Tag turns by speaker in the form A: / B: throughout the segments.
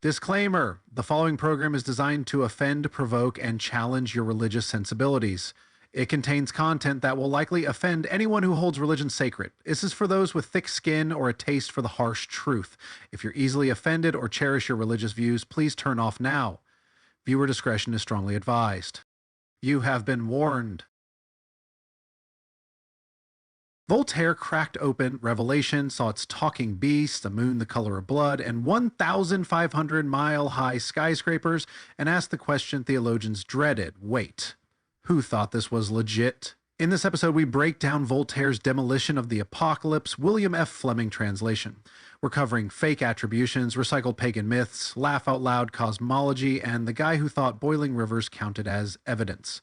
A: Disclaimer: the following program is designed to offend, provoke, and challenge your religious sensibilities. It contains content that will likely offend anyone who holds religion sacred. This is for those with thick skin or a taste for the harsh truth. If you're easily offended or cherish your religious views, please turn off now. Viewer discretion is strongly advised. You have been warned. Voltaire cracked open Revelation, saw its talking beast, a moon the color of blood, and 1,500-mile-high skyscrapers, and asked the question theologians dreaded: wait, who thought this was legit? In this episode, we break down Voltaire's demolition of the Apocalypse, William F. Fleming translation. We're covering fake attributions, recycled pagan myths, laugh-out-loud cosmology, and the guy who thought boiling rivers counted as evidence.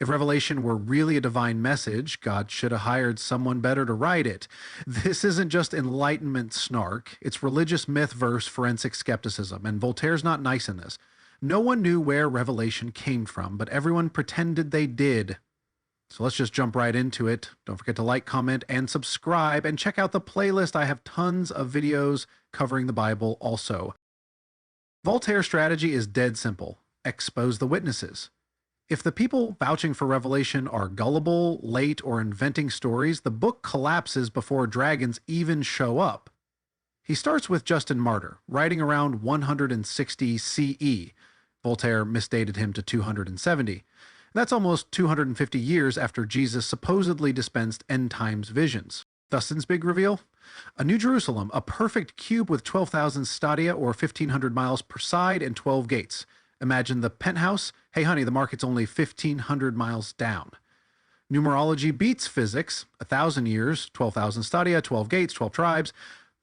A: If Revelation were really a divine message, God should have hired someone better to write it. This isn't just Enlightenment snark, it's religious myth verse forensic skepticism, and Voltaire's not nice in this. No one knew where Revelation came from, but everyone pretended they did. So let's just jump right into it. Don't forget to like, comment, and subscribe, and check out the playlist. I have tons of videos covering the Bible also. Voltaire's strategy is dead simple: expose the witnesses. If the people vouching for Revelation are gullible, late, or inventing stories, the book collapses before dragons even show up. He starts with Justin Martyr, writing around 160 CE. Voltaire misdated him to 270. That's almost 250 years after Jesus supposedly dispensed end-times visions. Dustin's big reveal? A New Jerusalem, a perfect cube with 12,000 stadia or 1,500 miles per side and 12 gates. Imagine the penthouse. Hey honey, the market's only 1,500 miles down. Numerology beats physics. 1,000 years, 12,000 stadia, 12 gates, 12 tribes.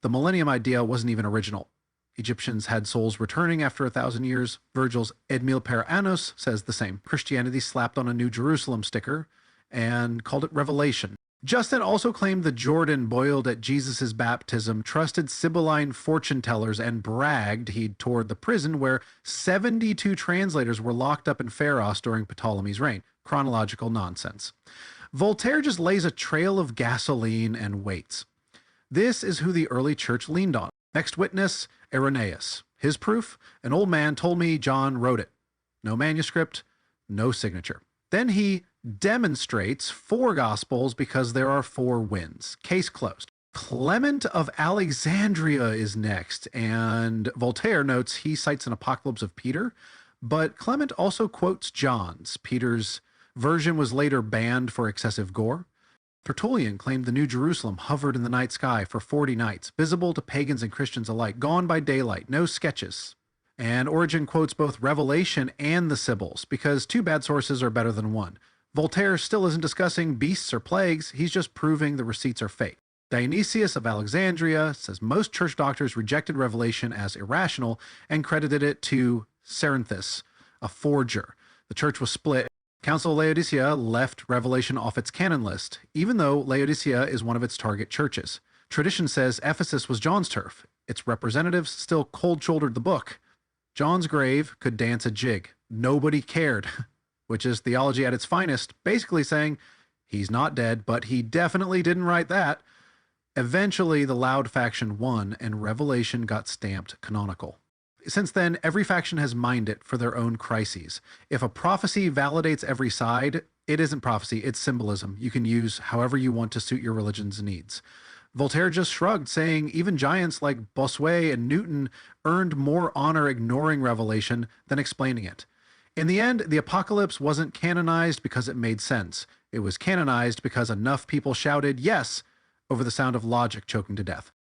A: The millennium idea wasn't even original. Egyptians had souls returning after 1,000 years. Virgil's Et mille per annos says the same. Christianity slapped on a New Jerusalem sticker and called it Revelation. Justin also claimed the Jordan boiled at Jesus' baptism, trusted Sibylline fortune tellers, and bragged he'd toured the prison where 72 translators were locked up in Pharos during Ptolemy's reign. Chronological nonsense. Voltaire just lays a trail of gasoline and waits. This is who the early church leaned on. Next witness, Irenaeus. His proof? An old man told me John wrote it. No manuscript, no signature. Then he demonstrates 4 Gospels because there are 4 winds. Case closed. Clement of Alexandria is next, and Voltaire notes he cites an Apocalypse of Peter, but Clement also quotes John's. Peter's version was later banned for excessive gore. Tertullian claimed the New Jerusalem hovered in the night sky for 40 nights, visible to pagans and Christians alike, gone by daylight, no sketches. And Origen quotes both Revelation and the Sibyls, because 2 bad sources are better than 1. Voltaire still isn't discussing beasts or plagues, he's just proving the receipts are fake. Dionysius of Alexandria says most church doctors rejected Revelation as irrational and credited it to Cerinthus, a forger. The church was split. Council of Laodicea left Revelation off its canon list, even though Laodicea is one of its target churches. Tradition says Ephesus was John's turf. Its representatives still cold-shouldered the book. John's grave could dance a jig. Nobody cared. Which is theology at its finest, basically saying, he's not dead, but he definitely didn't write that. Eventually, the loud faction won, and Revelation got stamped canonical. Since then, every faction has mined it for their own crises. If a prophecy validates every side, it isn't prophecy, it's symbolism. You can use however you want to suit your religion's needs. Voltaire just shrugged, saying even giants like Bossuet and Newton earned more honor ignoring Revelation than explaining it. In the end, the Apocalypse wasn't canonized because it made sense. It was canonized because enough people shouted yes over the sound of logic choking to death.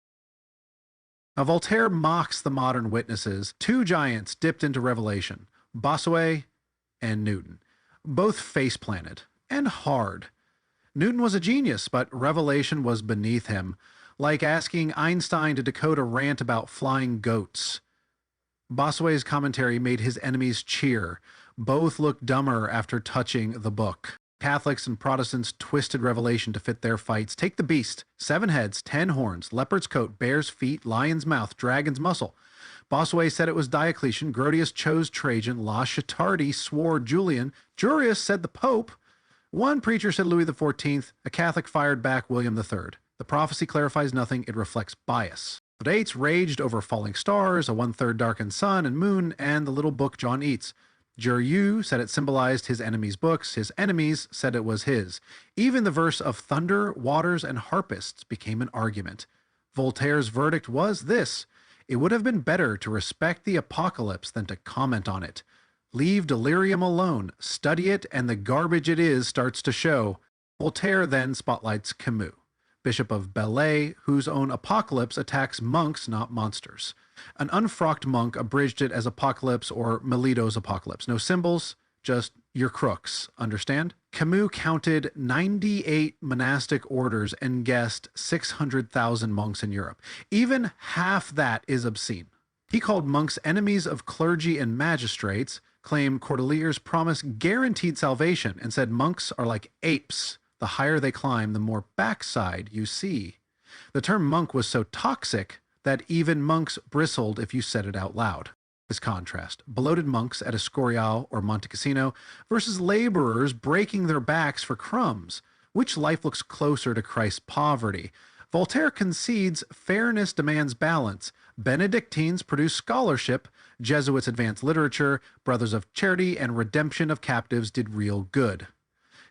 A: Now, Voltaire mocks the modern witnesses. 2 giants dipped into Revelation, Bossuet and Newton. Both face-planted, and hard. Newton was a genius, but Revelation was beneath him, like asking Einstein to decode a rant about flying goats. Bossuet's commentary made his enemies cheer. Both looked dumber after touching the book. Catholics and Protestants twisted Revelation to fit their fights. Take the beast. 7 heads, 10 horns, leopard's coat, bear's feet, lion's mouth, dragon's muscle. Bossuet said it was Diocletian. Grotius chose Trajan. La Chitardi swore Julian. Jurius said the Pope. One preacher said Louis XIV. A Catholic fired back William III. The prophecy clarifies nothing. It reflects bias. Debates raged over falling stars, a one-third darkened sun and moon, and the little book John eats. Jurieu said it symbolized his enemies' books. His enemies said it was his. Even the verse of thunder, waters, and harpists became an argument. Voltaire's verdict was this: it would have been better to respect the apocalypse than to comment on it. Leave delirium alone, study it, and the garbage it is starts to show. Voltaire then spotlights Camus, Bishop of Belley, whose own apocalypse attacks monks, not monsters. An unfrocked monk abridged it as Apocalypse or Melito's Apocalypse. No symbols, just your crooks, understand? Camus counted 98 monastic orders and guessed 600,000 monks in Europe. Even half that is obscene. He called monks enemies of clergy and magistrates, claimed Cordelier's promise guaranteed salvation, and said monks are like apes. The higher they climb, the more backside you see. The term monk was so toxic that even monks bristled if you said it out loud. This contrast: bloated monks at Escorial or Monte Cassino versus laborers breaking their backs for crumbs. Which life looks closer to Christ's poverty? Voltaire concedes fairness demands balance. Benedictines produce scholarship, Jesuits advance literature, Brothers of Charity and redemption of captives did real good.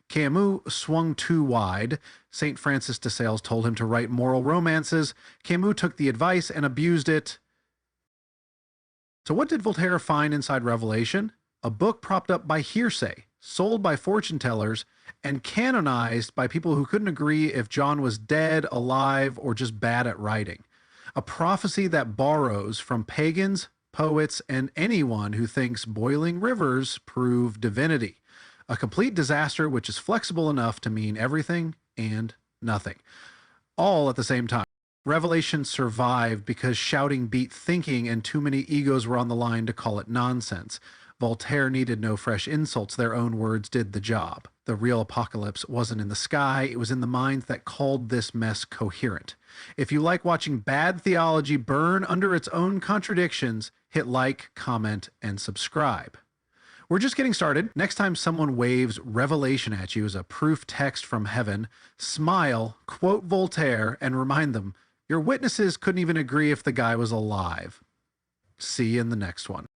A: Camus swung too wide. St. Francis de Sales told him to write moral romances. Camus took the advice and abused it. So what did Voltaire find inside Revelation? A book propped up by hearsay, sold by fortune tellers, and canonized by people who couldn't agree if John was dead, alive, or just bad at writing. A prophecy that borrows from pagans, poets, and anyone who thinks boiling rivers prove divinity. A complete disaster which is flexible enough to mean everything and nothing, all at the same time. Revelation survived because shouting beat thinking and too many egos were on the line to call it nonsense. Voltaire needed no fresh insults. Their own words did the job. The real apocalypse wasn't in the sky. It was in the minds that called this mess coherent. If you like watching bad theology burn under its own contradictions, hit like, comment, and subscribe. We're just getting started. Next time someone waves Revelation at you as a proof text from heaven, smile, quote Voltaire, and remind them your witnesses couldn't even agree if the guy was alive. See you in the next one.